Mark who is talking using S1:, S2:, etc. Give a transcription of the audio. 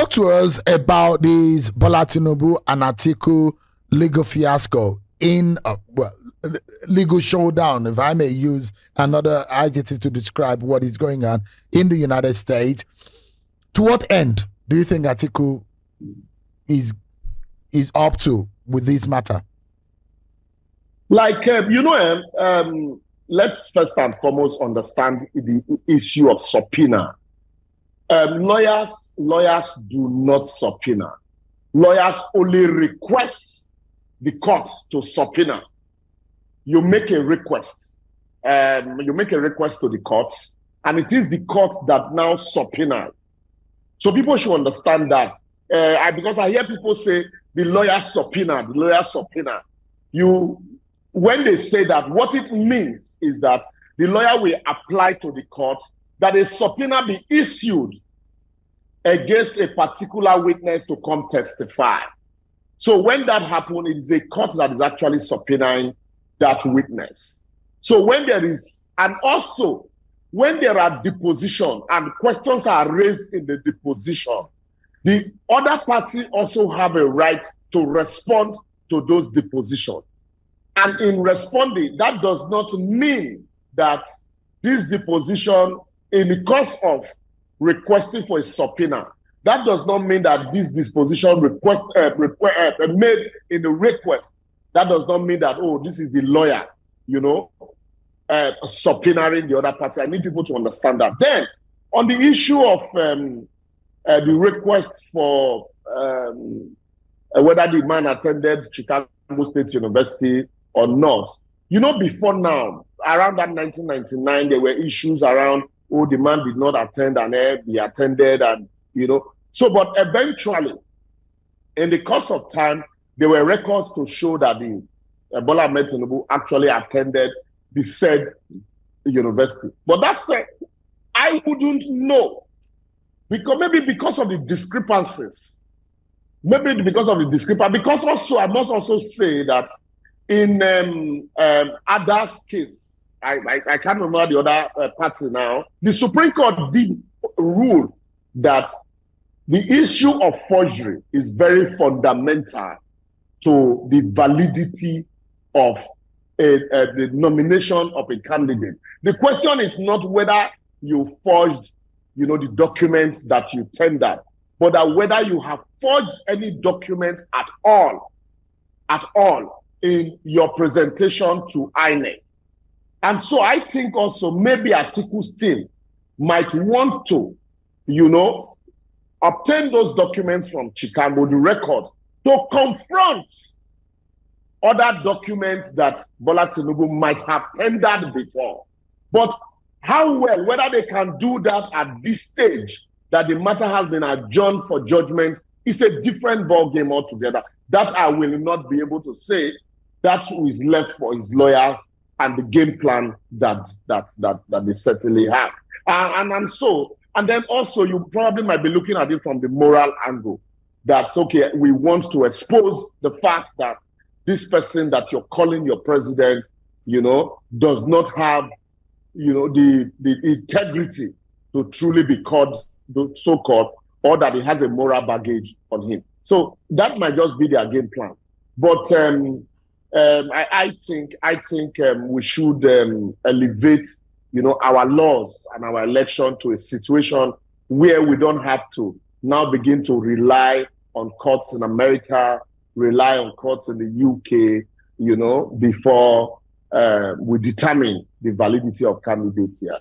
S1: talk to us about this Bola Tinubu and Atiku legal fiasco in legal showdown, if I may use another adjective to describe what is going on in the United States. To what end do you think Atiku is up to with this matter?
S2: Like, let's first and foremost understand the issue of subpoena. Lawyers do not subpoena. Lawyers only request the court to subpoena. You make a request. To the court, and it is the court that now subpoena. So people should understand that. Because I hear people say the lawyer subpoena, when they say that, what it means is that the lawyer will apply to the court that a subpoena be issued against a particular witness to come testify. So when that happens, it is a court that is actually subpoenaing that witness. So when there is, and also when there are deposition and questions are raised in the deposition, the other party also have a right to respond to those depositions. And in responding, that does not mean that this deposition, in the course of requesting for a subpoena, that does not mean that this disposition made in the request, that does not mean that, oh, this is the lawyer, subpoenaing the other party. I need people to understand that. Then, on the issue of the request for whether the man attended Chicago State University or not, before now, around that 1999, there were issues around, oh, the man did not attend and he attended, and So, but eventually, in the course of time, there were records to show that the Bola Tinubu actually attended the said university. But that said, I wouldn't know, because maybe because of the discrepancies. Because also, I must also say that in Ada's case, I can't remember the other party now, the Supreme Court did rule that the issue of forgery is very fundamental to the validity of the nomination of a candidate. The question is not whether you forged, the document that you tendered, but that whether you have forged any document at all in your presentation to INEC. And so I think also maybe Atiku's team might want to, obtain those documents from Chicago, the record, to confront other documents that Bola Tinubu might have tendered before. But how well, whether they can do that at this stage, that the matter has been adjourned for judgment, is a different ballgame altogether. That I will not be able to say. That is left for his lawyers and the game plan that they certainly have. And then also you probably might be looking at it from the moral angle. That's okay, we want to expose the fact that this person that you're calling your president, does not have, the integrity to truly be called, so-called, or that he has a moral baggage on him. So that might just be their game plan. But I think we should elevate, our laws and our election to a situation where we don't have to now begin to rely on courts in America, rely on courts in the UK, before we determine the validity of candidates here.